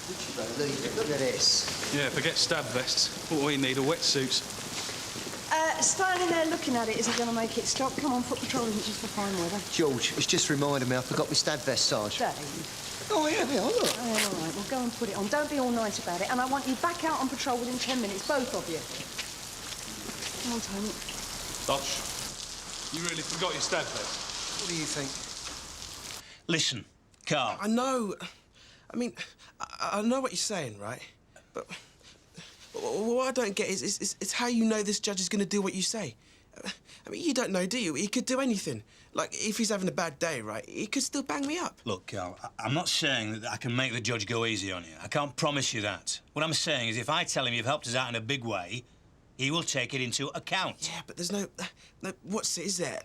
Would you believe it? Look at this. Yeah, forget stab vests. What we need are wetsuits. Standing there looking at it isn't going to make it stop. Come on, foot patrol isn't just for fine weather. George, it's just reminded me I forgot my stab vest, Sarge. Dave. Oh, yeah, look. Oh, all right, well, go and put it on. Don't be all nice about it. And I want you back out on patrol within 10 minutes, both of you. Come on, Tony. Dodge, you really forgot your stab vest? What do you think? Listen, Carl. I know. I mean, I know what you're saying, right? But what I don't get is how you know this judge is going to do what you say. I mean, you don't know, do you? He could do anything. Like, if he's having a bad day, right, he could still bang me up. Look, Carl, I'm not saying that I can make the judge go easy on you. I can't promise you that. What I'm saying is if I tell him you've helped us out in a big way, he will take it into account. Yeah, but there's no what's it, is there?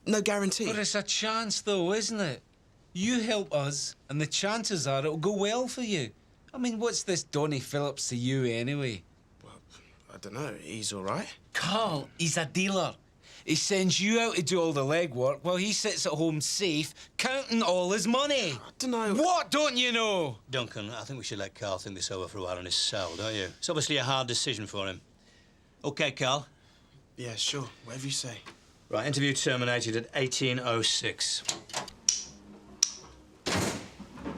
No guarantee. But it's a chance, though, isn't it? You help us, and the chances are it'll go well for you. I mean, what's this Donny Phillips to you, anyway? Well, I don't know. He's all right. Carl, he's a dealer. He sends you out to do all the legwork while he sits at home safe, counting all his money. I don't know. What don't you know? Duncan, I think we should let Carl think this over for a while in his cell, don't you? It's obviously a hard decision for him. OK, Carl? Yeah, sure. Whatever you say. Right, interview terminated at 18:06.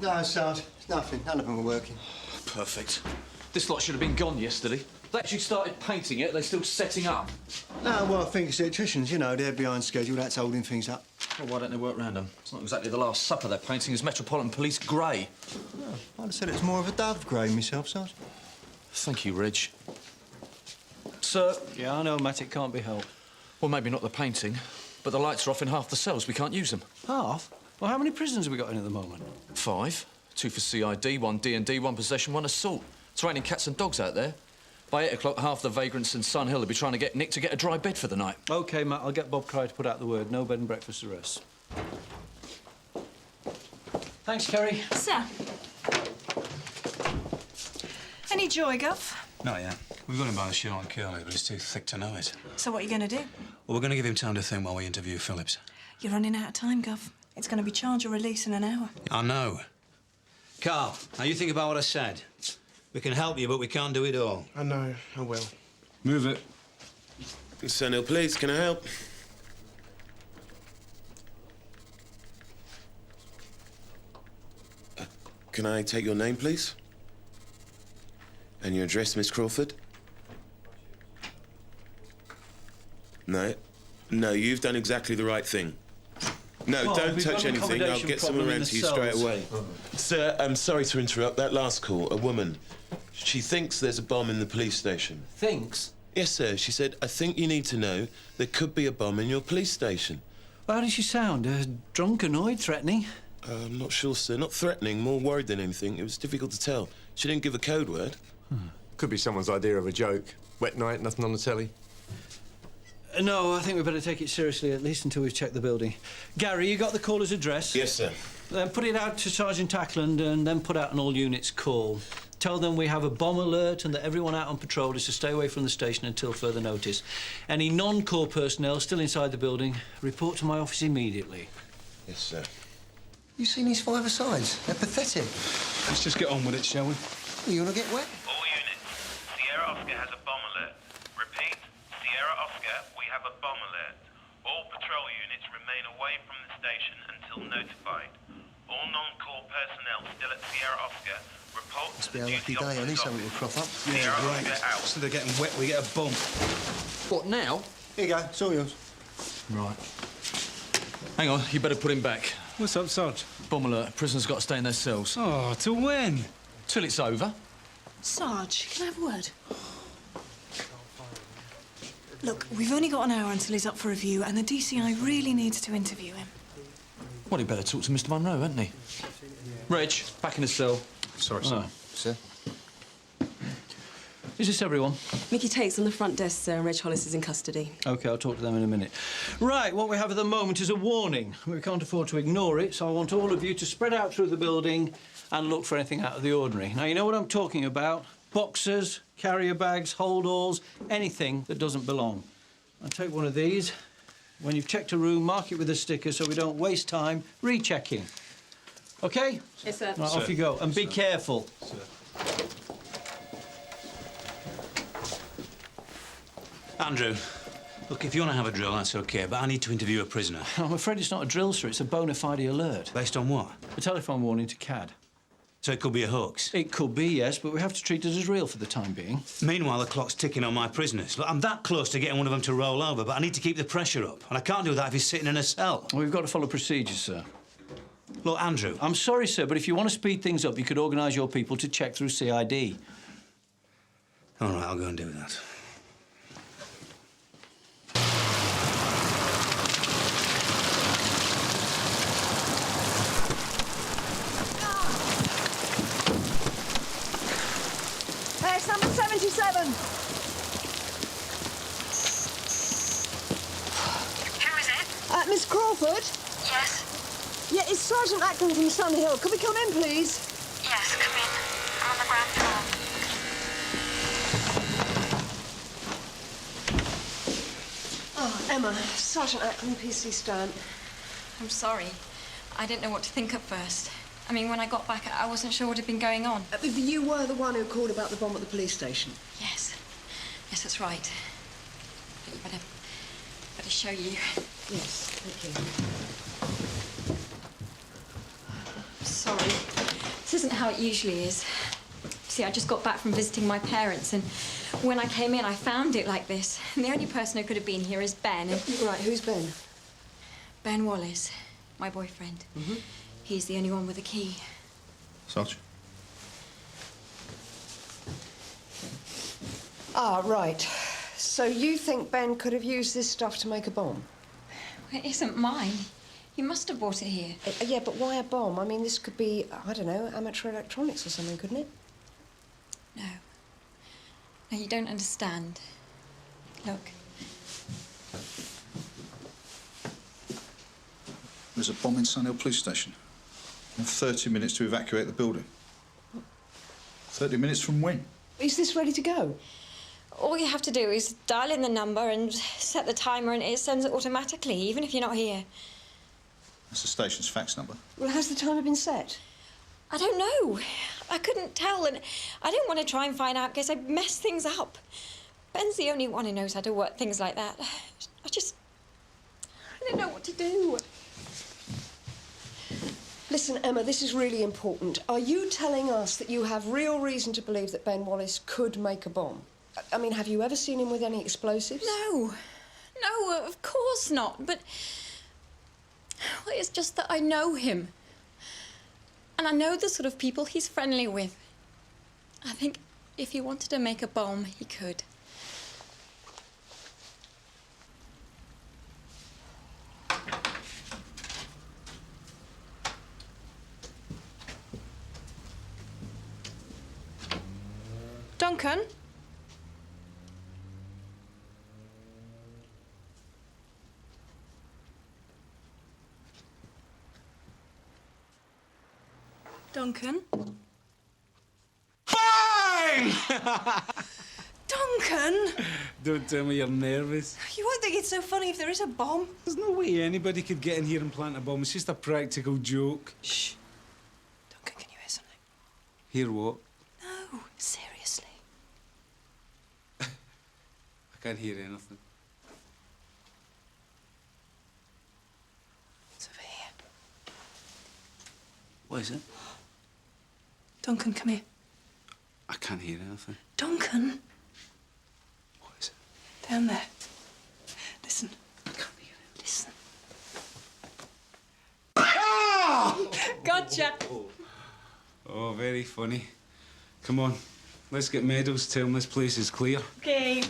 No, Sarge, it's nothing. None of them are working. Perfect. This lot should have been gone yesterday. They actually started painting it, they're still setting up. No, well, I think it's electricians, you know, they're behind schedule, that's holding things up. Well, why don't they work round them? It's not exactly the Last Supper they're painting, it's Metropolitan Police grey. Oh, I'd have said it was more of a dove grey myself, Sarge. Thank you, Reg. Sir? Yeah, I know, Matt, it can't be helped. Well, maybe not the painting, but the lights are off in half the cells. We can't use them. Half? Well, how many prisoners have we got in at the moment? 5. 2 for CID, 1 D&D, 1 possession, 1 assault. It's raining cats and dogs out there. By 8 o'clock, half the vagrants in Sun Hill will be trying to get Nick to get a dry bed for the night. OK, Matt, I'll get Bob Cry to put out the word. No bed and breakfast arrests. Thanks, Kerry. Sir. Any joy, Gov? Not yet. We've got him by the short and curly, but it's too thick to know it. So what are you going to do? Well, we're going to give him time to think while we interview Phillips. You're running out of time, Gov. It's going to be charge or release in an hour. I know. Carl, now you think about what I said. We can help you, but we can't do it all. I know. I will. Move it. Sun Hill Police, can I help? Can I take your name, please? And your address, Miss Crawford? No. No, you've done exactly the right thing. No, Well, don't we've touch got an anything. I'll accommodation get someone problem in around the to you straight cells. away. Sir, I'm sorry to interrupt. That last call, a woman. She thinks there's a bomb in the police station. Thinks? Yes, sir. She said, I think you need to know there could be a bomb in your police station. How does she sound? Drunk, annoyed, threatening? I'm not sure, sir. Not threatening, more worried than anything. It was difficult to tell. She didn't give a code word. Could be someone's idea of a joke. Wet night, nothing on the telly. No, I think we better take it seriously, at least until we've checked the building. Gary, you got the caller's address? Yes, sir. Then put it out to Sergeant Ackland and then put out an all-units call. Tell them we have a bomb alert and that everyone out on patrol is to stay away from the station until further notice. Any non-corps personnel still inside the building, report to my office immediately. Yes, sir. You seen these five-a-sides? They're pathetic. Let's just get on with it, shall we? You want to get wet? All units, Sierra Oscar has a bomb alert. Repeat, Sierra Oscar, we have a bomb alert. All patrol units remain away from the station until notified. All non-corps personnel still at Sierra Oscar report Must to be the a duty lucky day. I officer's knew something would office. crop up. Sierra Great. Oscar out. Instead of getting wet, we get a bomb. What, now? Here you go. It's all yours. Right. Hang on, you better put him back. What's up, Sarge? Bomb alert. Prisoners got to stay in their cells. Oh, till when? Till it's over. Sarge, can I have a word? Look, we've only got an hour until he's up for review, and the DCI really needs to interview him. Well, he'd better talk to Mr. Monroe, hadn't he? Reg, back in the cell. Sorry, sir. Sir? Is this everyone? Mickey Tate's on the front desk, sir, and Reg Hollis is in custody. OK, I'll talk to them in a minute. Right, what we have at the moment is a warning. We can't afford to ignore it, so I want all of you to spread out through the building and look for anything out of the ordinary. Now, you know what I'm talking about. Boxes, carrier bags, holdalls, anything that doesn't belong. I'll take one of these. When you've checked a room, mark it with a sticker so we don't waste time rechecking. OK? Yes, sir. Right, off you go. And be careful. Sir. Andrew, look, if you want to have a drill, that's OK, but I need to interview a prisoner. I'm afraid it's not a drill, sir. It's a bona fide alert. Based on what? A telephone warning to CAD. So it could be a hoax? It could be, yes, but we have to treat it as real for the time being. Meanwhile, the clock's ticking on my prisoners. Look, I'm that close to getting one of them to roll over, but I need to keep the pressure up. And I can't do that if he's sitting in a cell. Well, we've got to follow procedures, sir. Look, Andrew... I'm sorry, sir, but if you want to speed things up, you could organise your people to check through CID. All right, I'll go and do that. Hey, it's number 77. Who is it? Miss Crawford? Yes. Yeah, it's Sergeant Ackland from Sun Hill. Could we come in, please? Yes, come in. I'm on the ground floor. Oh, Emma, Sergeant Ackland, PC Stamp. I'm sorry. I didn't know what to think at first. I mean, when I got back, I wasn't sure what had been going on. You were the one who called about the bomb at the police station? Yes. Yes, that's right. But you better show you. Yes, thank you. Sorry. This isn't how it usually is. See, I just got back from visiting my parents, and when I came in, I found it like this. And the only person who could have been here is Ben. Right, who's Ben? Ben Wallace, my boyfriend. Mm-hmm. He's the only one with a key. Sarge? Ah, right. So you think Ben could have used this stuff to make a bomb? It isn't mine. You must have bought it here. Yeah, but why a bomb? I mean, this could be, I don't know, amateur electronics or something, couldn't it? No. No, you don't understand. Look. There's a bomb in Sun Hill Police Station. You have 30 minutes to evacuate the building. 30 minutes from when? Is this ready to go? All you have to do is dial in the number and set the timer, and it sends it automatically, even if you're not here. That's the station's fax number. Well, has the timer been set? I don't know. I couldn't tell, and I didn't want to try and find out in case I messed things up. Ben's the only one who knows how to work things like that. I didn't know what to do. Listen, Emma, this is really important. Are you telling us that you have real reason to believe that Ben Wallace could make a bomb? I mean, have you ever seen him with any explosives? No. No, of course not. But well, it's just that I know him. And I know the sort of people he's friendly with. I think if he wanted to make a bomb, he could. Duncan? Duncan? Bang! Duncan! Don't tell me you're nervous. You won't think it's so funny if there is a bomb. There's no way anybody could get in here and plant a bomb. It's just a practical joke. Shh. Duncan, can you hear something? Hear what? No, seriously. I can't hear anything. It's over here. What is it? Duncan, come here. I can't hear anything. Duncan? What is it? Down there. Listen. I can't hear it. Listen. Ah! Gotcha. Oh, very funny. Come on, let's get Meadows. Tell him this place is clear. Okay.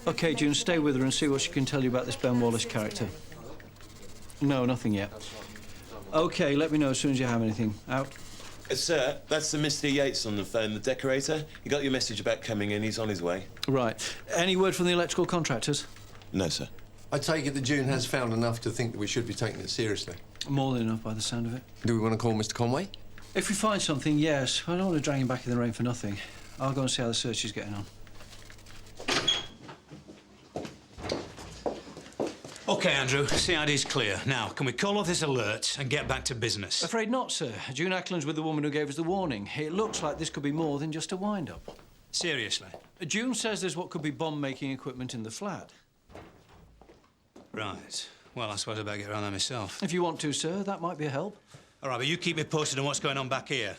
OK, June, stay with her and see what she can tell you about this Ben Wallace character. No, nothing yet. OK, let me know as soon as you have anything. Out. Sir, that's the Mr. Yates on the phone, the decorator. He got your message about coming in. He's on his way. Right. Any word from the electrical contractors? No, sir. I take it that June has found enough to think that we should be taking it seriously. More than enough by the sound of it. Do we want to call Mr. Conway? If we find something, yes. I don't want to drag him back in the rain for nothing. I'll go and see how the search is getting on. OK, Andrew, CID's clear. Now, can we call off this alert and get back to business? Afraid not, sir. June Ackland's with the woman who gave us the warning. It looks like this could be more than just a wind-up. Seriously? June says there's what could be bomb-making equipment in the flat. Right. Well, I suppose I better get around there myself. If you want to, sir, that might be a help. All right, but you keep me posted on what's going on back here.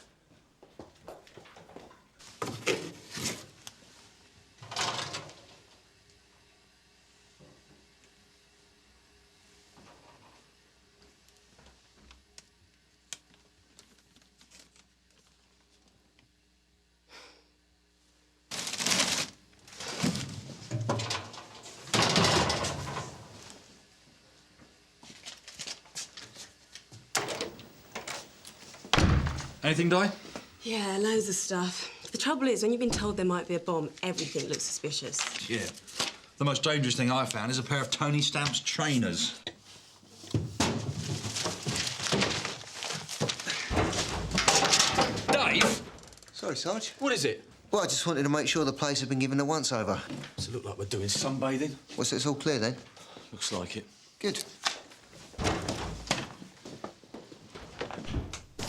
Anything, Di? Yeah, loads of stuff. The trouble is, when you've been told there might be a bomb, everything looks suspicious. Yeah. The most dangerous thing I found is a pair of Tony Stamp's trainers. Dave? Sorry, Sarge. What is it? Well, I just wanted to make sure the place had been given a once-over. Does it look like we're doing sunbathing? Well, so it's all clear, then? Looks like it. Good.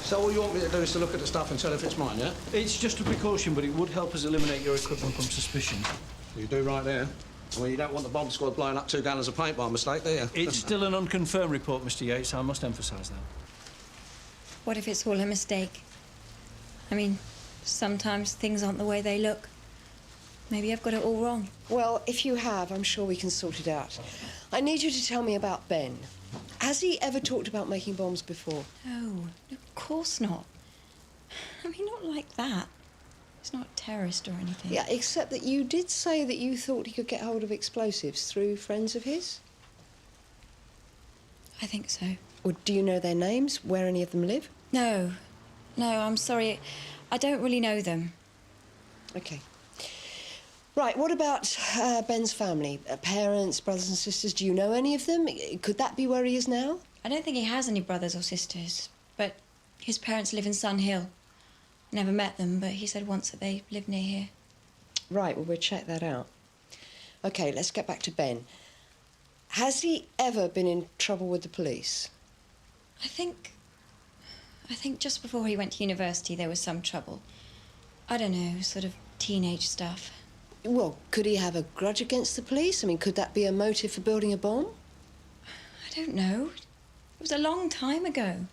So all you want me to do is to look at the stuff and tell if it's mine, yeah? It's just a precaution, but it would help us eliminate your equipment from suspicion. You do right there. Well, you don't want the bomb squad blowing up 2 gallons of paint by mistake, do you? It's still an unconfirmed report, Mr. Yates. I must emphasise that. What if it's all a mistake? I mean, sometimes things aren't the way they look. Maybe I've got it all wrong. Well, if you have, I'm sure we can sort it out. I need you to tell me about Ben. Has he ever talked about making bombs before? No, of course not. I mean, not like that. He's not a terrorist or anything. Yeah, except that you did say that you thought he could get hold of explosives through friends of his? I think so. Or do you know their names, where any of them live? No. No, I'm sorry. I don't really know them. OK. Right, what about Ben's family? Parents, brothers and sisters, do you know any of them? Could that be where he is now? I don't think he has any brothers or sisters, but his parents live in Sun Hill. Never met them, but he said once that they live near here. Right, well, we'll check that out. OK, let's get back to Ben. Has he ever been in trouble with the police? I think just before he went to university there was some trouble. I don't know, sort of teenage stuff. Well, could he have a grudge against the police? I mean, could that be a motive for building a bomb? I don't know. It was a long time ago.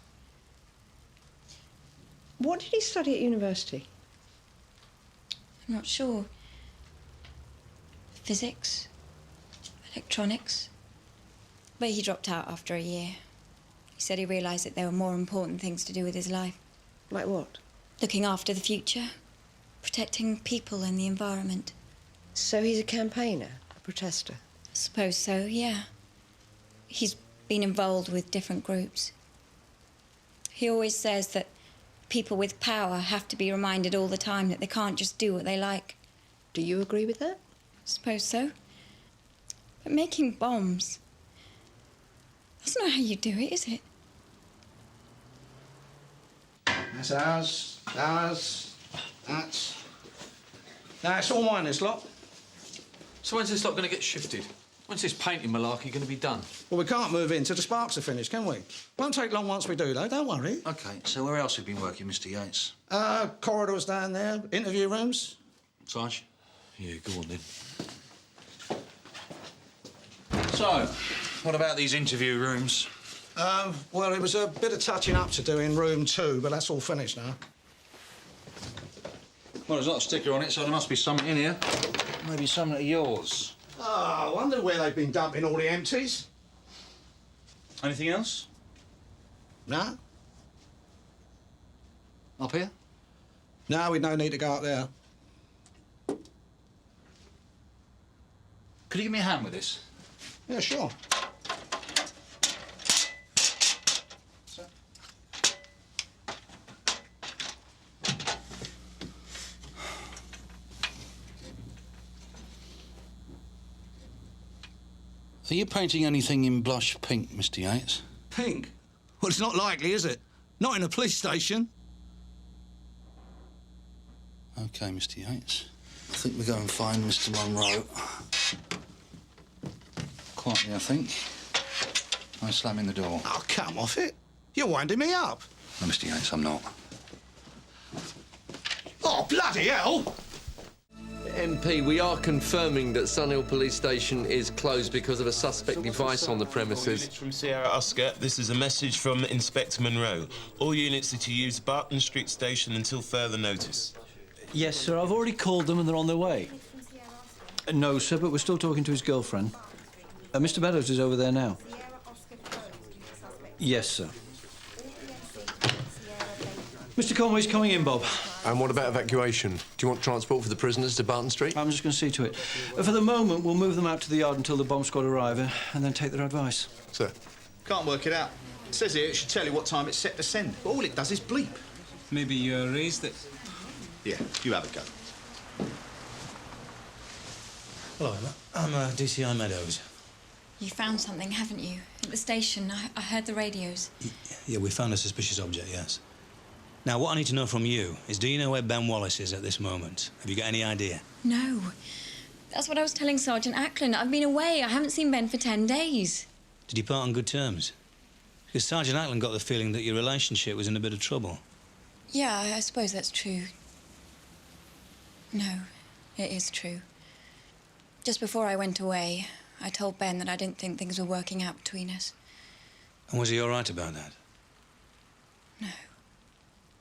What did he study at university? I'm not sure. Physics? Electronics? But he dropped out after a year. He said he realised that there were more important things to do with his life. Like what? Looking after the future. Protecting people and the environment. So he's a campaigner, a protester? I suppose so, yeah. He's been involved with different groups. He always says that people with power have to be reminded all the time that they can't just do what they like. Do you agree with that? I suppose so. But making bombs... That's not how you do it, is it? That's ours, that's... Now, it's all mine, this lot. So when's this lot going to get shifted? When's this painting malarkey going to be done? Well, we can't move in till the sparks are finished, can we? Won't take long once we do, though, don't worry. OK, so where else have you been working, Mr. Yates? Corridors down there, interview rooms. Sarge? Yeah, go on then. So, what about these interview rooms? Well, it was a bit of touching up to do in room 2, but that's all finished now. Well, there's not a sticker on it, so there must be something in here. Maybe something of yours. Oh, I wonder where they've been dumping all the empties. Anything else? No? Up here? No, we'd no need to go up there. Could you give me a hand with this? Yeah, sure. Are you painting anything in blush pink, Mr. Yates? Pink? Well, it's not likely, is it? Not in a police station. OK, Mr. Yates. I think we go and find Mr. Monroe. Quietly, I think. I'm slamming the door. Oh, come off it. You're winding me up. No, Mr. Yates, I'm not. Oh, bloody hell! MP, we are confirming that Sunhill Police Station is closed because of a suspect device on the premises. From Sierra Oscar, this is a message from Inspector Monroe. All units are to use Barton Street Station until further notice. Yes, sir, I've already called them and they're on their way. No, sir, but we're still talking to his girlfriend. Mr. Meadows is over there now. Yes, sir. Mr. Conway's coming in, Bob. And what about evacuation? Do you want transport for the prisoners to Barton Street? I'm just going to see to it. For the moment, we'll move them out to the yard until the bomb squad arrive and then take their advice. Sir? Can't work it out. It says here it should tell you what time it's set to send, but all it does is bleep. Maybe you erased it. Yeah, you have a go. Hello, Emma. I'm DCI Meadows. You found something, haven't you? At the station, I heard the radios. Yeah, we found a suspicious object, yes. Now, what I need to know from you is, do you know where Ben Wallace is at this moment? Have you got any idea? No. That's what I was telling Sergeant Ackland. I've been away. I haven't seen Ben for 10 days. Did you part on good terms? Because Sergeant Ackland got the feeling that your relationship was in a bit of trouble. Yeah, I suppose that's true. No, it is true. Just before I went away, I told Ben that I didn't think things were working out between us. And was he all right about that? No.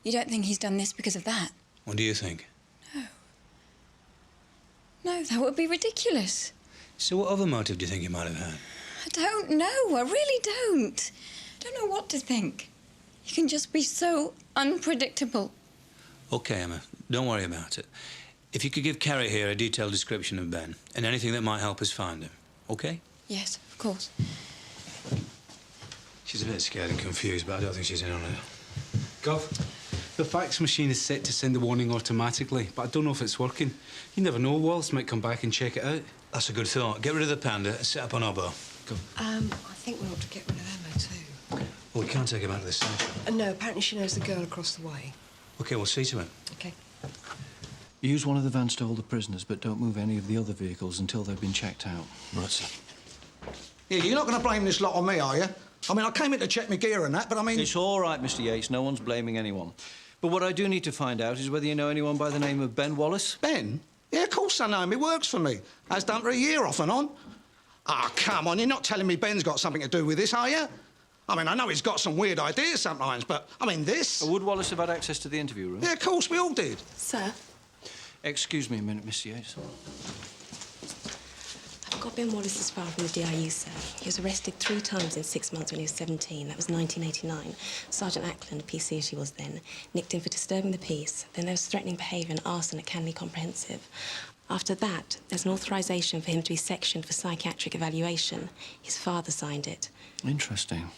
You don't think he's done this because of that? What do you think? No, that would be ridiculous. So what other motive do you think he might have had? I don't know. I really don't. I don't know what to think. You can just be so unpredictable. OK, Emma, don't worry about it. If you could give Carrie here a detailed description of Ben and anything that might help us find him, OK? Yes, of course. She's a bit scared and confused, but I don't think she's in on it. Gov, the fax machine is set to send the warning automatically, but I don't know if it's working. You never know, Wallace might come back and check it out. That's a good thought. Get rid of the Panda and set up on Obo. I think we ought to get rid of Emma, too. Well, we can't take him out of the station. No, apparently she knows the girl across the way. OK, we'll see to it. OK. Use one of the vans to hold the prisoners, but don't move any of the other vehicles until they've been checked out. Right, sir. Yeah, you're not going to blame this lot on me, are you? I mean, I came in to check my gear and that, but I mean... It's all right, Mr. Yates. No one's blaming anyone. But what I do need to find out is whether you know anyone by the name of Ben Wallace. Ben? Yeah, of course I know him. He works for me. Has done for a year off and on. Ah, come on. You're not telling me Ben's got something to do with this, are you? I mean, I know he's got some weird ideas sometimes, but, I mean, this... Would Wallace have had access to the interview room? Yeah, of course, we all did. Sir? Excuse me a minute, Mr. Yates. I've got Ben Wallace's file from the DIU, sir. He was arrested 3 times in 6 months when he was 17. That was 1989. Sergeant Ackland, PC as she was then, nicked him for disturbing the peace. Then there was threatening behaviour and arson at Canley Comprehensive. After that, there's an authorisation for him to be sectioned for psychiatric evaluation. His father signed it. Interesting.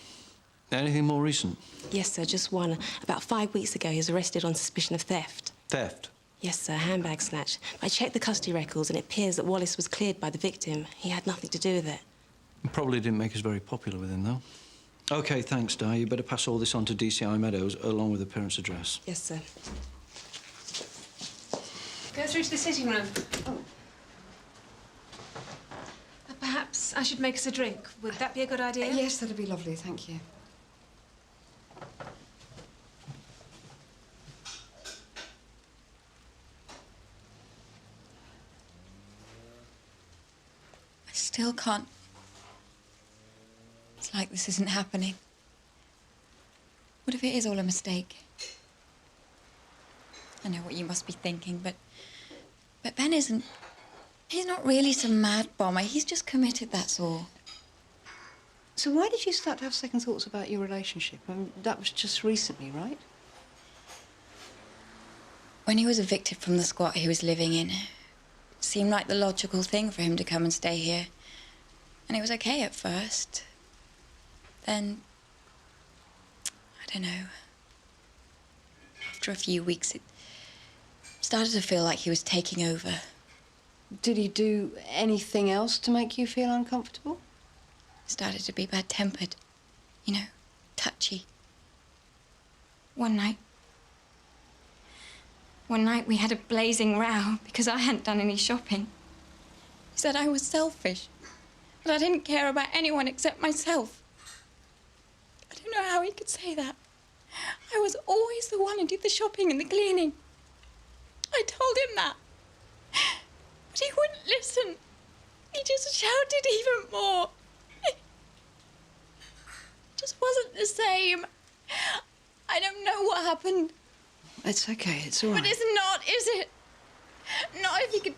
Anything more recent? Yes, sir, just one. About 5 weeks ago, he was arrested on suspicion of theft. Theft? Yes, sir, handbag snatch. I checked the custody records and it appears that Wallace was cleared by the victim. He had nothing to do with it. Probably didn't make us very popular with him, though. OK, thanks, Di. You better pass all this on to DCI Meadows, along with the parents' address. Yes, sir. Go through to the sitting room. Perhaps I should make us a drink. Would that be a good idea? Yes, that'd be lovely, thank you. I still can't... It's like this isn't happening. What if it is all a mistake? I know what you must be thinking, but Ben isn't... He's not really some mad bomber. He's just committed, that's all. So why did you start to have second thoughts about your relationship? I mean, that was just recently, right? When he was evicted from the squat he was living in, it seemed like the logical thing for him to come and stay here. And it was okay at first. Then... I don't know. After a few weeks, it started to feel like he was taking over. Did he do anything else to make you feel uncomfortable? Started to be bad-tempered. You know, touchy. One night we had a blazing row because I hadn't done any shopping. He said I was selfish, that I didn't care about anyone except myself. know how he could say that. I was always the one who did the shopping and the cleaning. I told him that. But he wouldn't listen. He just shouted even more. It just wasn't the same. I don't know what happened. It's okay, it's all right. But it's not, is it? Not if he could...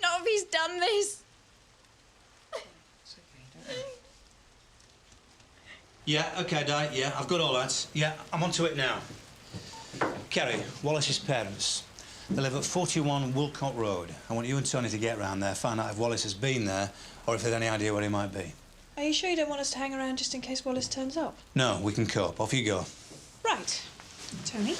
Not if he's done this. Yeah, OK, Di, yeah, I've got all that. Yeah, I'm onto it now. Kerry, Wallace's parents. They live at 41 Woolcott Road. I want you and Tony to get round there, find out if Wallace has been there or if there's any idea where he might be. Are you sure you don't want us to hang around just in case Wallace turns up? No, we can cope. Off you go. Right. Tony?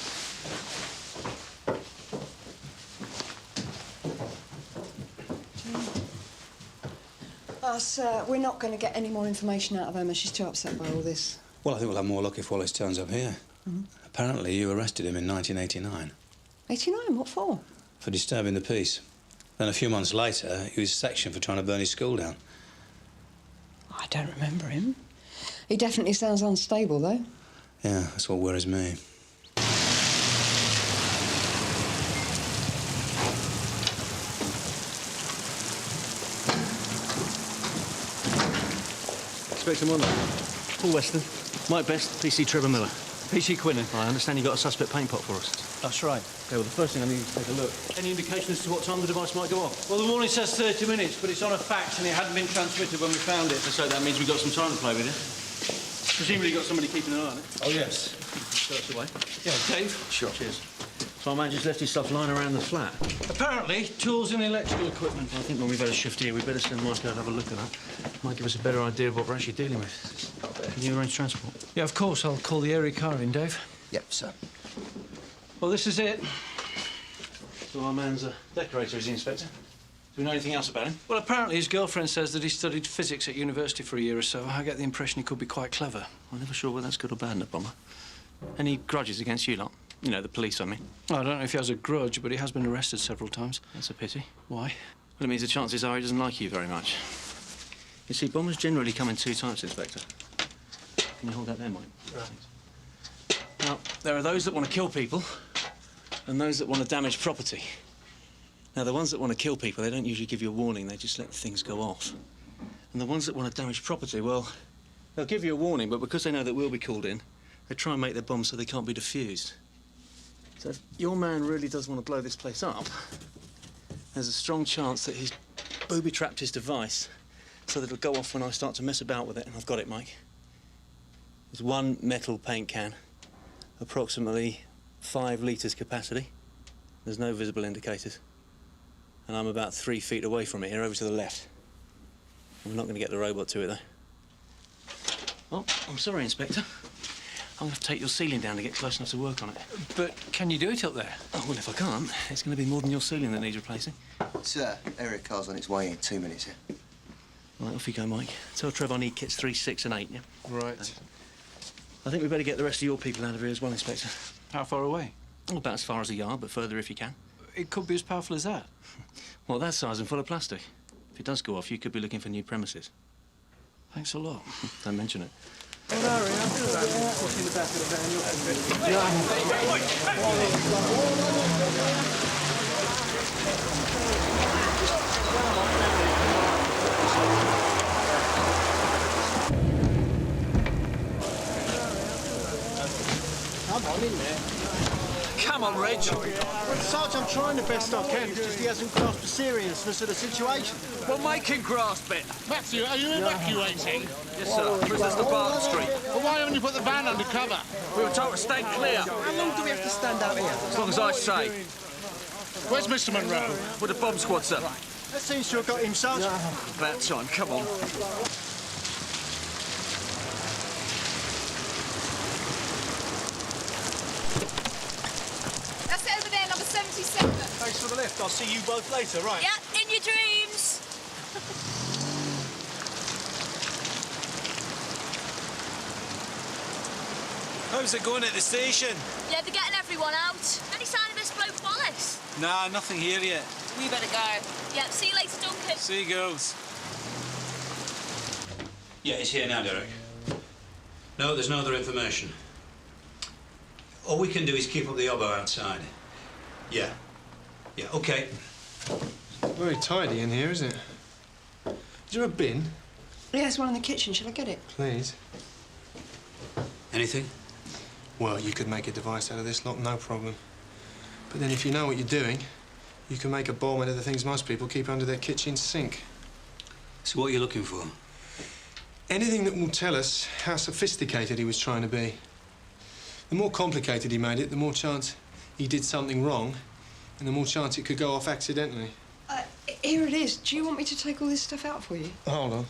Sir, we're not going to get any more information out of Emma. She's too upset by all this. Well, I think we'll have more luck if Wallace turns up here. Apparently, you arrested him in 1989. 89? What for? For disturbing the peace. Then a few months later, he was sectioned for trying to burn his school down. I don't remember him. He definitely sounds unstable, though. Yeah, that's what worries me. Inspector Monroe. Paul Weston. Mike Best, PC Trevor Miller. PC Quinnan. I understand you got a suspect paint pot for us. That's right. Okay, well, the first thing I need to take a look. Any indication as to what time the device might go off? Well, the warning says 30 minutes, but it's on a fax and it hadn't been transmitted when we found it. So that means we've got some time to play with it. Presumably you've got somebody keeping an eye on it. Oh, yes. Show us the way. Yeah, Dave? Sure. Cheers. So our man just left his stuff lying around the flat. Apparently, tools and electrical equipment. I think when we've had a shift here, we'd better send Mike out to have a look at that. Might give us a better idea of what we're actually dealing with. Can you arrange transport? Yeah, of course. I'll call the area car in, Dave. Yep, sir. Well, this is it. So our man's a decorator, is he, Inspector? Do we know anything else about him? Well, apparently his girlfriend says that he studied physics at university for a year or so. I get the impression he could be quite clever. I'm never sure whether that's good or bad in a bomber. Any grudges against you lot? You know, the police, I mean. I don't know if he has a grudge, but he has been arrested several times. That's a pity. Why? Well, it means the chances are he doesn't like you very much. You see, bombers generally come in two types, Inspector. Can you hold that there, Mike? Right. Now, there are those that want to kill people and those that want to damage property. Now, the ones that want to kill people, they don't usually give you a warning. They just let things go off. And the ones that want to damage property, well, they'll give you a warning, but because they know that we'll be called in, they try and make their bombs so they can't be defused. So if your man really does want to blow this place up, there's a strong chance that he's booby-trapped his device so that it'll go off when I start to mess about with it. And I've got it, Mike. There's one metal paint can, approximately 5 litres capacity. There's no visible indicators. And I'm about 3 feet away from it, here over to the left. I'm not going to get the robot to it, though. Oh, I'm sorry, Inspector. I'm going to have to take your ceiling down to get close enough to work on it. But can you do it up there? Oh, well, if I can't, it's going to be more than your ceiling that needs replacing. Sir, area car's on its way in 2 minutes, yeah? Right, off you go, Mike. Tell Trev I need kits 3, 6 and 8, yeah? Right. I think we better get the rest of your people out of here as well, Inspector. How far away? Oh, about as far as a yard, but further if you can. It could be as powerful as that. Well, that size and full of plastic. If it does go off, you could be looking for new premises. Thanks a lot. Don't mention it. Come on in there. Come on, Reg. Well, Sarge, I'm trying the best I can. It's just he hasn't grasped the seriousness of the situation. Well, make him grasp it. Matthew, are you evacuating? Yes, sir. Prisoners to Barton Street. Well, why haven't you put the van under cover? We were told to stay clear. How long do we have to stand out here? As long as I say. Where's Mr. Monroe? With the bomb squad, sir. That seems to have got him, Sarge. About time. Come on. That's it over there, number 77. Thanks for the lift. I'll see you both later, right? Yeah, in your dreams. How's it going at the station? Yeah, they're getting everyone out. Any sign of this bloke Wallace? Nah, nothing here yet. We better go. Yeah, see you later, Duncan. See you, girls. Yeah, he's here now, Derek. No, there's no other information. All we can do is keep up the oboe outside. Yeah. Yeah, OK. Very tidy in here, isn't it? Is there a bin? Yeah, there's one in the kitchen. Shall I get it? Please. Anything? Well, you could make a device out of this lot, no problem. But then if you know what you're doing, you can make a bomb out of the things most people keep under their kitchen sink. So what are you looking for? Anything that will tell us how sophisticated he was trying to be. The more complicated he made it, the more chance he did something wrong, and the more chance it could go off accidentally. Here it is. Do you want me to take all this stuff out for you? Hold on.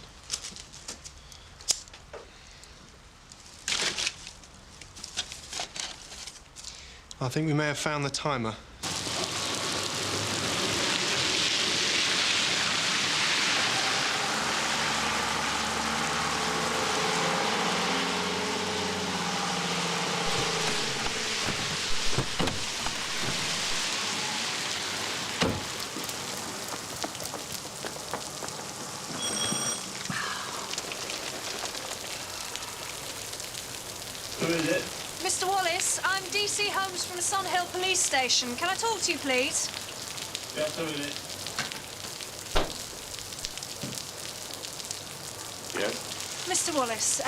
I think we may have found the timer. Mr. Wallace, I'm DC Holmes from the Sun Hill Police Station. Can I talk to you, please? Just a minute. Yes? Mr. Wallace,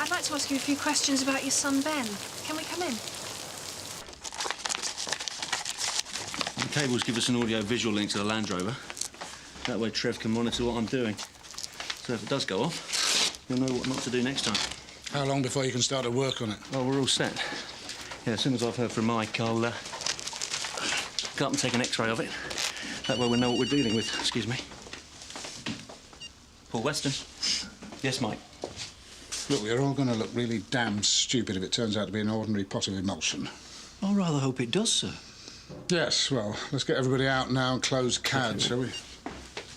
I'd like to ask you a few questions about your son, Ben. Can we come in? The cables give us an audio-visual link to the Land Rover. That way Trev can monitor what I'm doing. So if it does go off, you'll know what not to do next time. How long before you can start to work on it? Well, we're all set. Yeah, as soon as I've heard from Mike, I'll go up and take an X-ray of it. That way we'll know what we're dealing with. Excuse me. Paul Weston. Yes, Mike. Look, we're all going to look really damn stupid if it turns out to be an ordinary pot of emulsion. I rather hope it does, sir. Yes, well, let's get everybody out now and close CAD, shall we?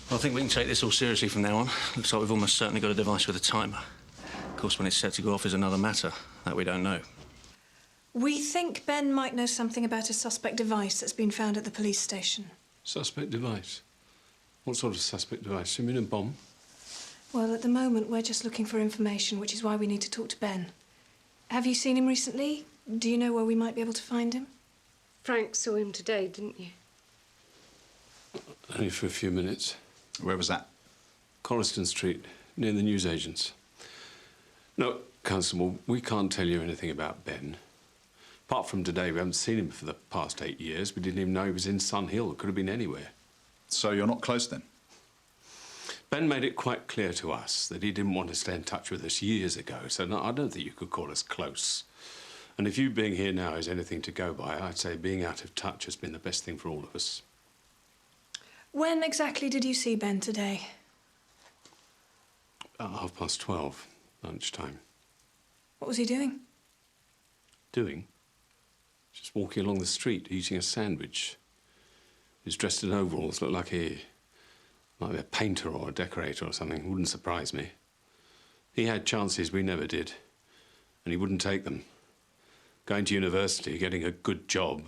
Well, I think we can take this all seriously from now on. Looks like we've almost certainly got a device with a timer. Of course, when it's set to go off is another matter. That we don't know. We think Ben might know something about a suspect device that's been found at the police station. Suspect device? What sort of suspect device? You mean a bomb? Well, at the moment, we're just looking for information, which is why we need to talk to Ben. Have you seen him recently? Do you know where we might be able to find him? Frank saw him today, didn't you? Only for a few minutes. Where was that? Coniston Street, near the newsagents. No, Constable, we can't tell you anything about Ben. Apart from today, we haven't seen him for the past 8 years. We didn't even know he was in Sun Hill. It could have been anywhere. So you're not close, then? Ben made it quite clear to us that he didn't want to stay in touch with us years ago, so no, I don't think you could call us close. And if you being here now is anything to go by, I'd say being out of touch has been the best thing for all of us. When exactly did you see Ben today? 12:30, lunchtime. What was he doing? Doing? Just walking along the street, eating a sandwich. He was dressed in overalls, looked like he might be a painter or a decorator or something. Wouldn't surprise me. He had chances we never did, and he wouldn't take them. Going to university, getting a good job,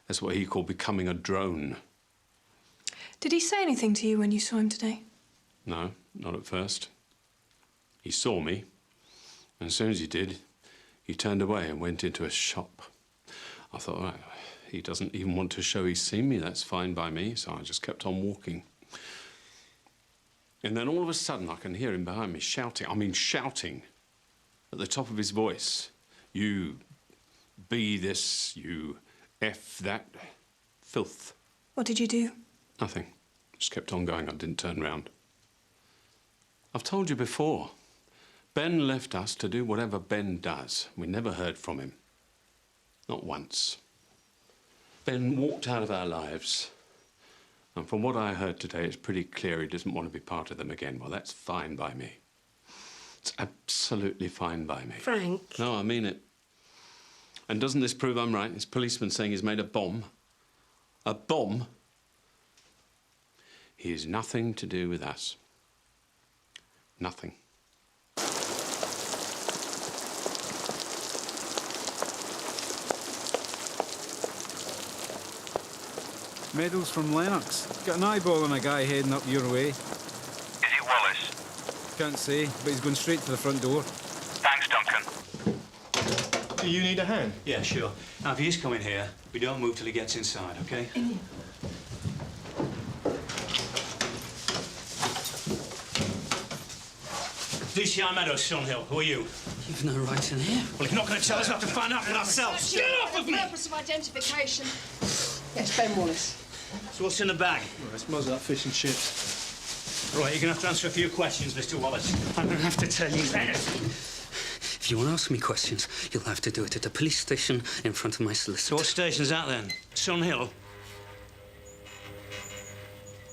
that's what he called becoming a drone. Did he say anything to you when you saw him today? No, not at first. He saw me, and as soon as he did, he turned away and went into a shop. I thought, right, he doesn't even want to show he's seen me. That's fine by me, so I just kept on walking. And then all of a sudden, I can hear him behind me shouting. I mean, shouting at the top of his voice. You be this, you F that. Filth. What did you do? Nothing. Just kept on going. I didn't turn round. I've told you before. Ben left us to do whatever Ben does. We never heard from him. Not once. Ben walked out of our lives. And from what I heard today, it's pretty clear he doesn't want to be part of them again. Well, that's fine by me. It's absolutely fine by me. Frank. No, I mean it. And doesn't this prove I'm right? This policeman saying he's made a bomb. A bomb? He has nothing to do with us. Nothing. Meadows from Lennox. Got an eyeball on a guy heading up your way. Is it Wallace? Can't say, but he's going straight to the front door. Thanks, Duncan. Do you need a hand? Yeah, sure. Now, if he is coming here, we don't move till he gets inside, OK? DCI Meadows, Sunhill. Who are you? You've no right in here. Well, if you're not going to tell us, we'll have to find out for ourselves. Get off of me! Purpose of identification. Yes, Ben Wallace. So what's in the bag? Well, it's most of that fish and chips. Right, you're going to have to answer a few questions, Mr. Wallace. I'm going to have to tell you anything. If you want to ask me questions, you'll have to do it at the police station in front of my solicitor. So what station's that, then? Sunhill?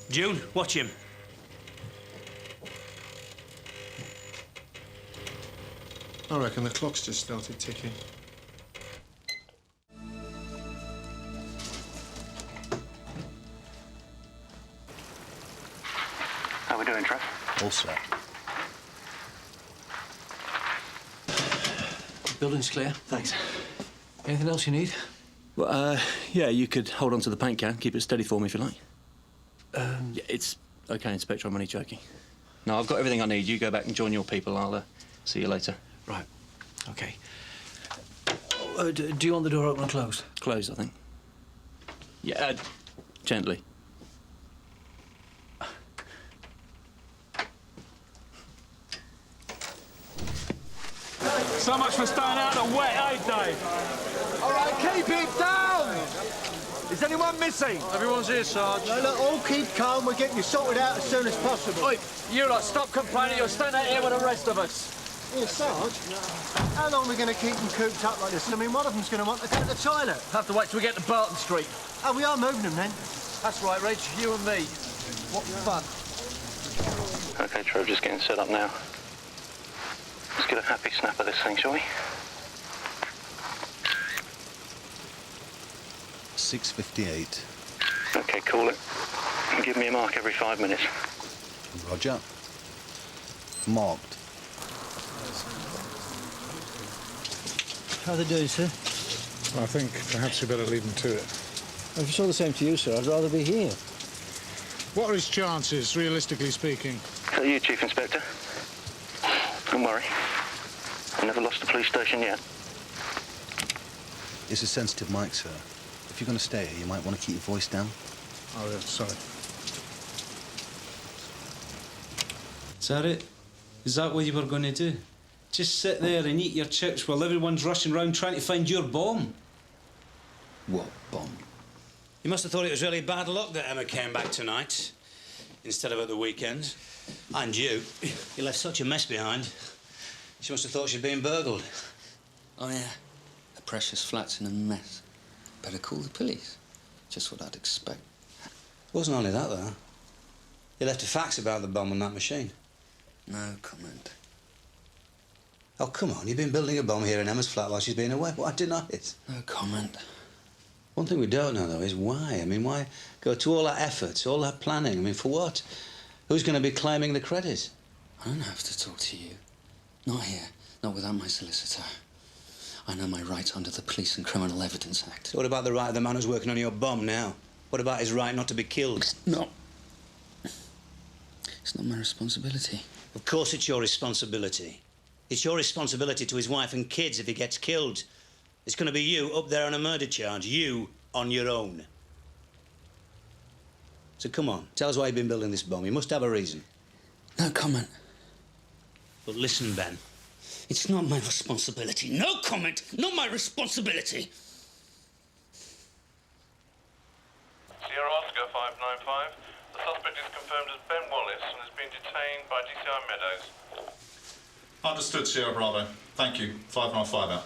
June, watch him. I reckon the clock's just started ticking. How we doing, Trev? All set. Building's clear. Thanks. Anything else you need? Well, yeah, you could hold on to the paint can, keep it steady for me if you like. Yeah, it's OK, Inspector, I'm only joking. No, I've got everything I need. You go back and join your people. I'll see you later. Right. OK. Do you want the door open or closed? Closed, I think. Yeah, gently. So much for staying out of the wet, eh, Dave? All right, keep it down! Is anyone missing? Everyone's here, Sarge. No, look, all keep calm. We're getting you sorted out as soon as possible. Oi, you lot, stop complaining. You're staying out here with the rest of us. Here, Sarge. How long are we going to keep them cooped up like this? I mean, one of them's going to want to go to the toilet. Have to wait till we get to Barton Street. Oh, we are moving them then. That's right, Reg. You and me. What fun. OK, Trev, just getting set up now. Let's get a happy snap of this thing, shall we? 6:58. OK, call it. And give me a mark every 5 minutes. Roger. Marked. How are they doing, sir? Well, I think perhaps we better leave them to it. Well, if it's all the same to you, sir, I'd rather be here. What are his chances, realistically speaking? Is that you, Chief Inspector? Don't worry. I've never lost a police station yet. It's a sensitive mic, sir. If you're going to stay here, you might want to keep your voice down. Oh, yeah, sorry. Is that it? Is that what you were going to do? Just sit there and eat your chips while everyone's rushing round trying to find your bomb? What bomb? You must have thought it was really bad luck that Emma came back tonight instead of at the weekend. And you left such a mess behind. She must have thought she'd been burgled. Oh, yeah. The precious flat's in a mess. Better call the police. Just what I'd expect. Wasn't only that, though. You left a fax about the bomb on that machine. No comment. Oh, come on. You've been building a bomb here in Emma's flat while she's been away. Why deny it? No comment. One thing we don't know, though, is why. I mean, why go to all that effort, all that planning? I mean, for what? Who's going to be claiming the credit? I don't have to talk to you. Not here. Not without my solicitor. I know my rights under the Police and Criminal Evidence Act. So what about the right of the man who's working on your bomb now? What about his right not to be killed? No. It's not my responsibility. Of course it's your responsibility. It's your responsibility to his wife and kids if he gets killed. It's going to be you up there on a murder charge. You on your own. So come on, tell us why you've been building this bomb. You must have a reason. No comment. But listen, Ben. It's not my responsibility. No comment. Not my responsibility. Sierra Oscar 595. The suspect is confirmed as Ben Wallace and has been detained by DCI Meadows. Understood, Sierra Bravo. Thank you. 595 out.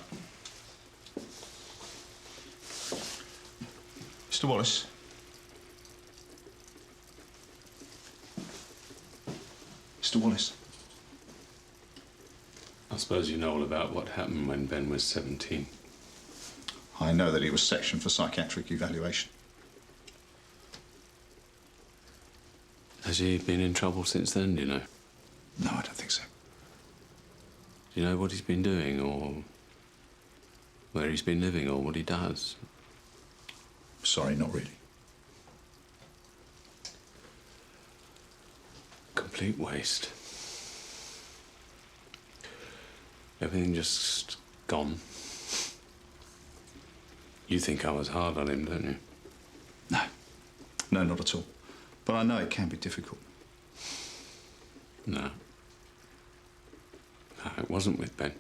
Mr. Wallace. Mr. Wallace. I suppose you know all about what happened when Ben was 17. I know that he was sectioned for psychiatric evaluation. Has he been in trouble since then, do you know? No, I don't think so. Do you know what he's been doing, or where he's been living, or what he does? Sorry, not really. Complete waste. Everything just gone. You think I was hard on him, don't you? No. No, not at all. But I know it can be difficult. No. No, it wasn't with Ben.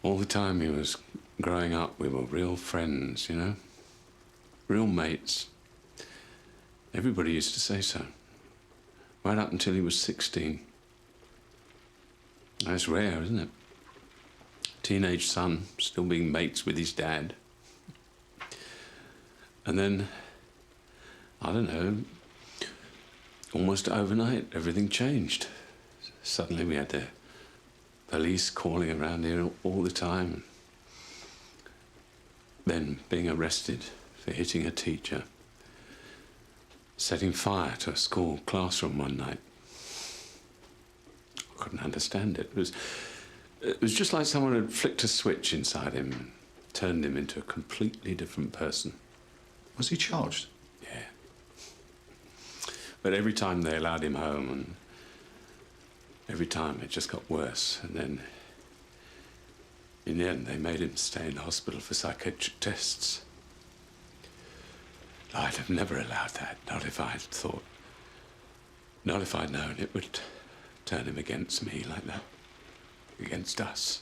All the time he was growing up, we were real friends, you know? Real mates. Everybody used to say so. Right up until he was 16. That's rare, isn't it? Teenage son, still being mates with his dad. And then, I don't know, almost overnight, everything changed. Suddenly we had the police calling around here all the time. Then being arrested for hitting a teacher. Setting fire to a school classroom one night. I couldn't understand it. It was just like someone had flicked a switch inside him and turned him into a completely different person. Was he charged? Yeah. But every time they allowed him home, and every time it just got worse. And then, in the end, they made him stay in hospital for psychiatric tests. I'd have never allowed that, not if I'd thought, not if I'd known it would turn him against me like that, against us.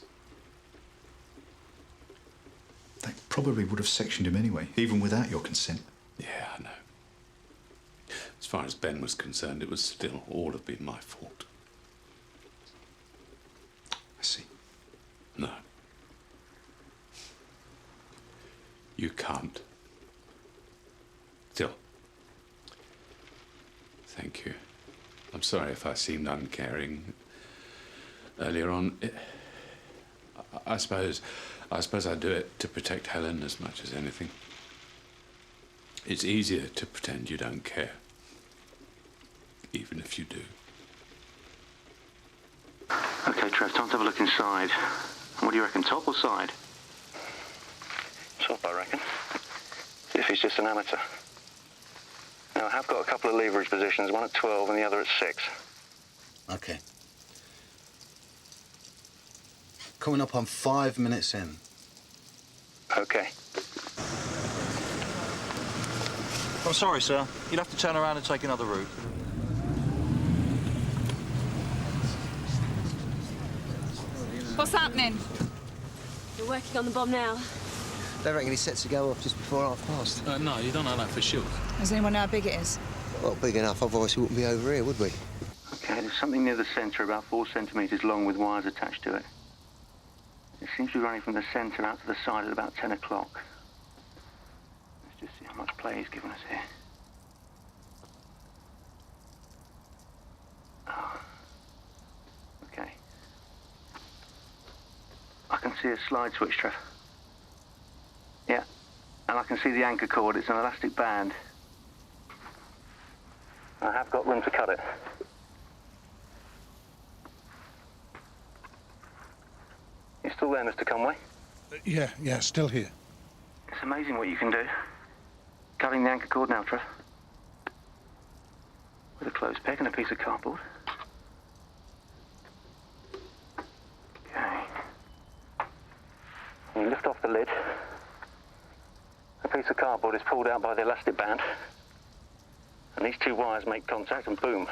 They probably would have sectioned him anyway, even without your consent. Yeah, I know. As far as Ben was concerned, it was still all have been my fault. I see. No. You can't. Still. Thank you. I'm sorry if I seemed uncaring earlier on. I suppose I do it to protect Helen as much as anything. It's easier to pretend you don't care, even if you do. OK, Trev, time to have a look inside. What do you reckon, top or side? Top, I reckon. If he's just an amateur. Now, I have got a couple of leverage positions, one at 12 and the other at 6. OK. Coming up on 5 minutes in. OK. I'm sorry, sir. You'll have to turn around and take another route. What's happening? We're working on the bomb now. They reckon he's set to go off just before 5:30. No, you don't know that for sure. Does anyone know how big it is? Well, big enough, otherwise we wouldn't be over here, would we? OK, there's something near the centre, about 4 centimetres long with wires attached to it. It seems to be running from the centre out to the side at about 10 o'clock. Let's just see how much play he's given us here. Oh. OK. I can see a slide switch, Trev. Yeah, and I can see the anchor cord. It's an elastic band. I have got room to cut it. You still there, Mr. Conway? Yeah, still here. It's amazing what you can do. Cutting the anchor cord now, Trev. With a clothes peg and a piece of cardboard. Okay. You lift off the lid. A piece of cardboard is pulled out by the elastic band. And these 2 wires make contact and boom.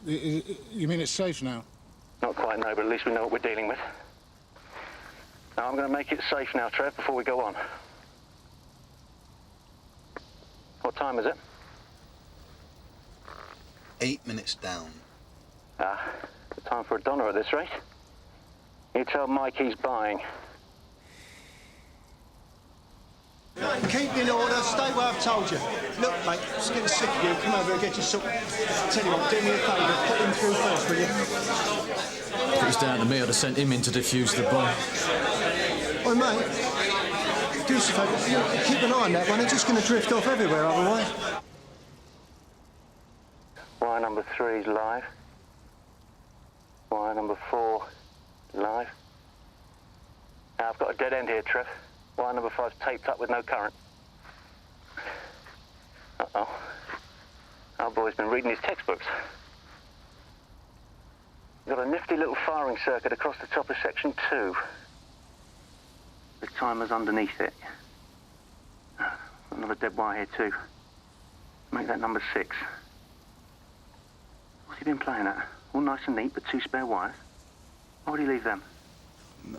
You mean it's safe now? Not quite, no, but at least we know what we're dealing with. Now, I'm going to make it safe now, Trev, before we go on. What time is it? 8 minutes down. Ah, time for a donor at this rate. You tell Mike he's buying. Keep in order, stay where I've told you. Look, mate, just getting sick of you. Come over and get your sort. Tell you what, do me a favour, put him through first, will you? If it was down to me, I'd have sent him in to defuse the bomb. Oh, mate, do us a favour, keep an eye on that one. They're just going to drift off everywhere otherwise. Wire number 3 is live. Wire number 4, live. Now, I've got a dead end here, Trev. Wire number 5's taped up with no current. Uh-oh. Our boy's been reading his textbooks. We've got a nifty little firing circuit across the top of section 2. The timer's underneath it. Another dead wire here too. Make that number 6. What's he been playing at? All nice and neat, but 2 spare wires? Why would he leave them?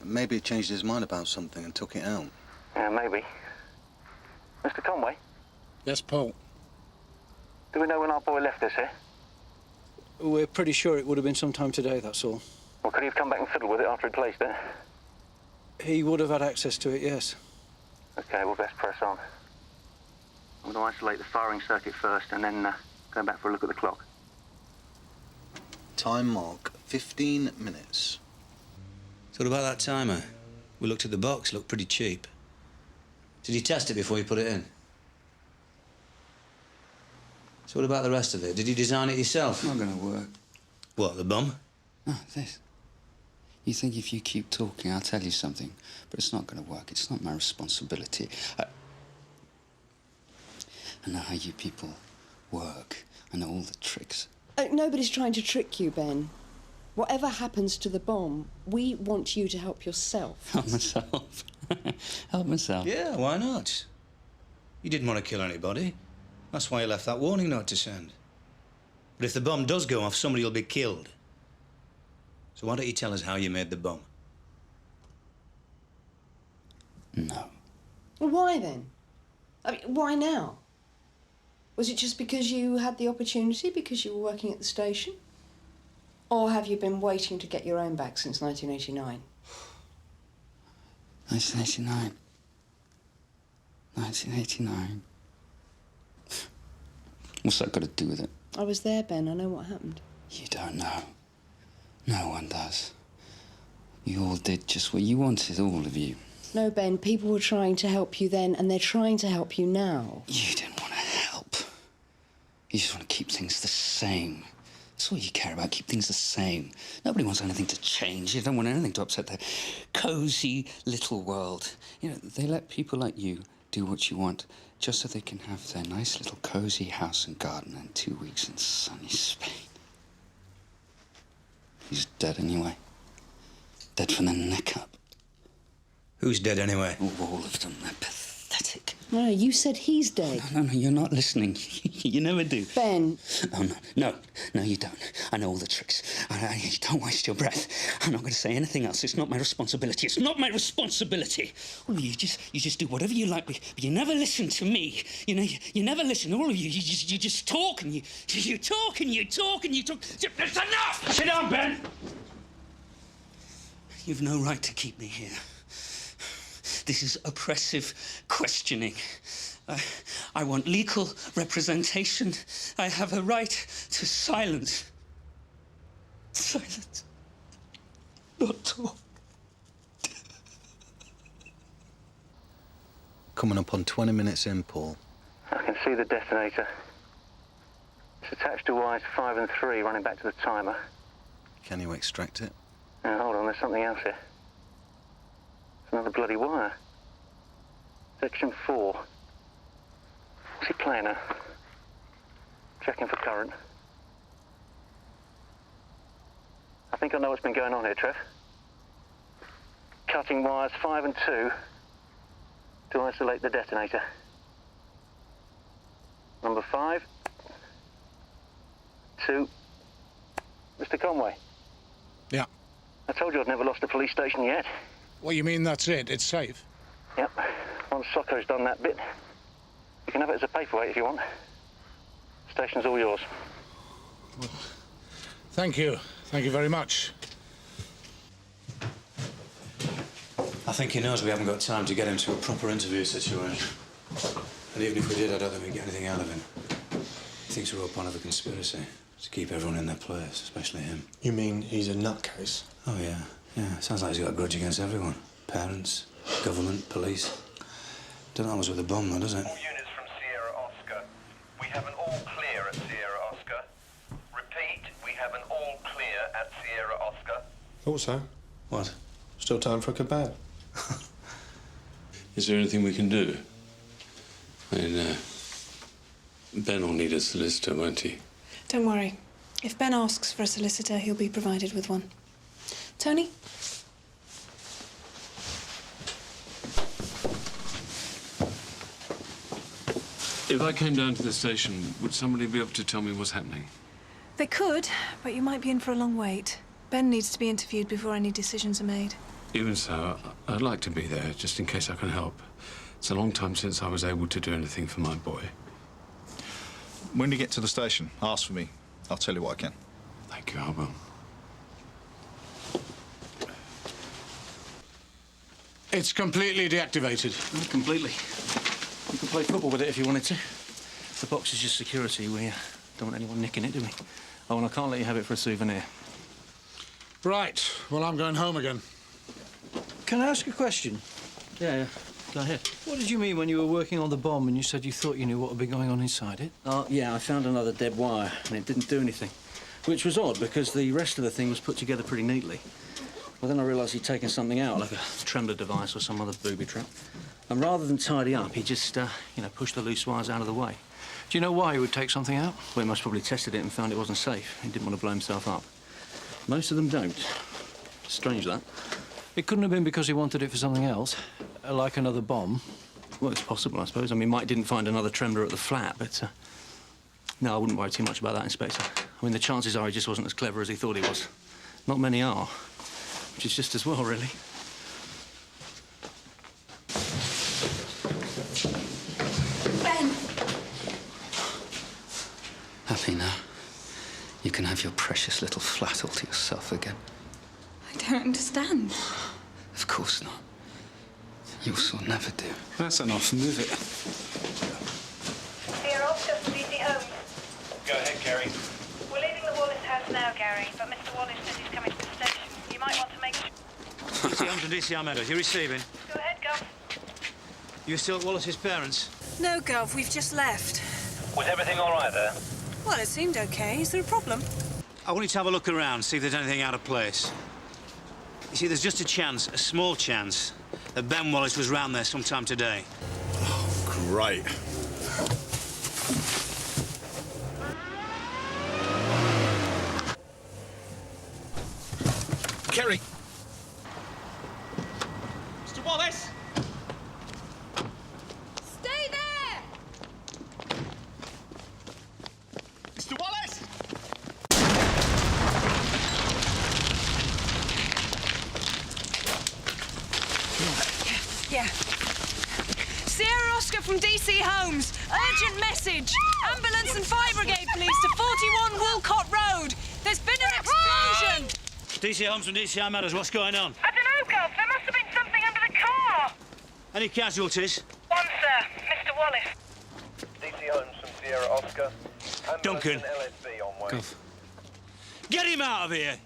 Maybe he changed his mind about something and took it out. Yeah, maybe. Mr. Conway? Yes, Paul? Do we know when our boy left us here? We're pretty sure it would have been sometime today, that's all. Well, could he have come back and fiddled with it after he'd placed it? He would have had access to it, yes. OK, we'll best press on. I'm going to isolate the firing circuit first and then go back for a look at the clock. Time mark, 15 minutes. So what about that timer? We looked at the box, looked pretty cheap. Did you test it before you put it in? So what about the rest of it? Did you design it yourself? It's not going to work. What, the bomb? No, this. You think if you keep talking, I'll tell you something, but it's not going to work. It's not my responsibility. I know how you people work. I know all the tricks. Nobody's trying to trick you, Ben. Whatever happens to the bomb, we want you to help yourself. Help myself? Help myself? Yeah, why not? You didn't want to kill anybody. That's why you left that warning note to send. But if the bomb does go off, somebody will be killed. So why don't you tell us how you made the bomb? No. Well, why then? I mean, why now? Was it just because you had the opportunity, because you were working at the station? Or have you been waiting to get your own back since 1989? 1989. 1989. What's that got to do with it? I was there, Ben. I know what happened. You don't know. No one does. You all did just what you wanted, all of you. No, Ben, people were trying to help you then, and they're trying to help you now. You didn't want to help. You just want to keep things the same. That's all you care about, keep things the same. Nobody wants anything to change. You don't want anything to upset their cosy little world. You know, they let people like you do what you want just so they can have their nice little cosy house and garden and 2 weeks in sunny Spain. He's dead anyway. Dead from the neck up. Who's dead anyway? All of them. They're pathetic. No, you said he's dead. No, you're not listening. You never do. Ben. Oh, no, you don't. I know all the tricks. Don't waste your breath. I'm not going to say anything else. It's not my responsibility. It's not my responsibility. All of you just do whatever you like, but you never listen to me. You know, you never listen. All of you, you just talk and you talk and you talk and you talk. It's enough! Sit down, Ben! You've no right to keep me here. This is oppressive questioning. I want legal representation. I have a right to silence. Silence. Not talk. Coming up on 20 minutes in, Paul. I can see the detonator. It's attached to wires 5 and 3 running back to the timer. Can you extract it? Now, hold on, there's something else here. It's another bloody wire. Section 4. What's he playing at? Checking for current. I think I know what's been going on here, Trev. Cutting wires 5 and 2 to isolate the detonator. Number 5. 2. Mr. Conway. Yeah. I told you I'd never lost a police station yet. Well, you mean that's it? It's safe? Yep. Once Socko's done that bit, you can have it as a paperweight if you want. Station's all yours. Well, thank you. Thank you very much. I think he knows we haven't got time to get him to a proper interview situation. And even if we did, I don't think we'd get anything out of him. He thinks we're all part of a conspiracy to keep everyone in their place, especially him. You mean he's a nutcase? Oh, yeah. Yeah, sounds like he's got a grudge against everyone. Parents, government, police. Don't know what's with the bomb, though, does it? All units from Sierra Oscar. We have an all clear at Sierra Oscar. Repeat, we have an all clear at Sierra Oscar. Thought so. What? Still time for a kebab. Is there anything we can do? I mean, Ben will need a solicitor, won't he? Don't worry. If Ben asks for a solicitor, he'll be provided with one. Tony? If I came down to the station, would somebody be able to tell me what's happening? They could, but you might be in for a long wait. Ben needs to be interviewed before any decisions are made. Even so, I'd like to be there, just in case I can help. It's a long time since I was able to do anything for my boy. When you get to the station, ask for me. I'll tell you what I can. Thank you, I will. It's completely deactivated. Completely. You could play football with it if you wanted to. The box is just security. We don't want anyone nicking it, do we? Oh, and I can't let you have it for a souvenir. Right. Well, I'm going home again. Can I ask a question? Yeah. Go ahead. What did you mean when you were working on the bomb and you said you thought you knew what would be going on inside it? Oh, yeah, I found another dead wire, and it didn't do anything. Which was odd, because the rest of the thing was put together pretty neatly. Well, then I realised he'd taken something out, like a trembler device or some other booby trap. And rather than tidy up, he just, pushed the loose wires out of the way. Do you know why he would take something out? Well, he most probably tested it and found it wasn't safe. He didn't want to blow himself up. Most of them don't. Strange, that. It couldn't have been because he wanted it for something else, like another bomb. Well, it's possible, I suppose. I mean, Mike didn't find another trembler at the flat, but... No, I wouldn't worry too much about that, Inspector. I mean, the chances are he just wasn't as clever as he thought he was. Not many are. Which is just as well, really. Ben! Happy now? You can have your precious little flat all to yourself again. I don't understand. Of course not. You also never do. That's enough. Move it. Here, Oscar from DC Homes. Go ahead, Gary. We're leaving the Wallace house now, Gary, but Mr. Wallace says he's coming to the station. You might want to make sure... DC Homes and DC Meadows, you're receiving. Go ahead, Gov. You still at Wallace's parents? No, Gov, we've just left. Was everything all right there? Well, it seemed okay. Is there a problem? I want you to have a look around, see if there's anything out of place. You see, there's just a chance, a small chance, that Ben Wallace was round there sometime today. Oh, great. Kerry! Mr. Wallace! Stay there! Mr. Wallace! Yeah. Sierra Oscar from DC Homes. Urgent message. Ambulance and fire brigade police to 41 Woolcott Road. There's been an explosion. DC Homes from DC Meadows, what's going on? I don't know, Gov. There must have been something under the car. Any casualties? One, sir. Mr. Wallace. DC Homes from Sierra Oscar. Duncan. LSB on way. Get him out of here!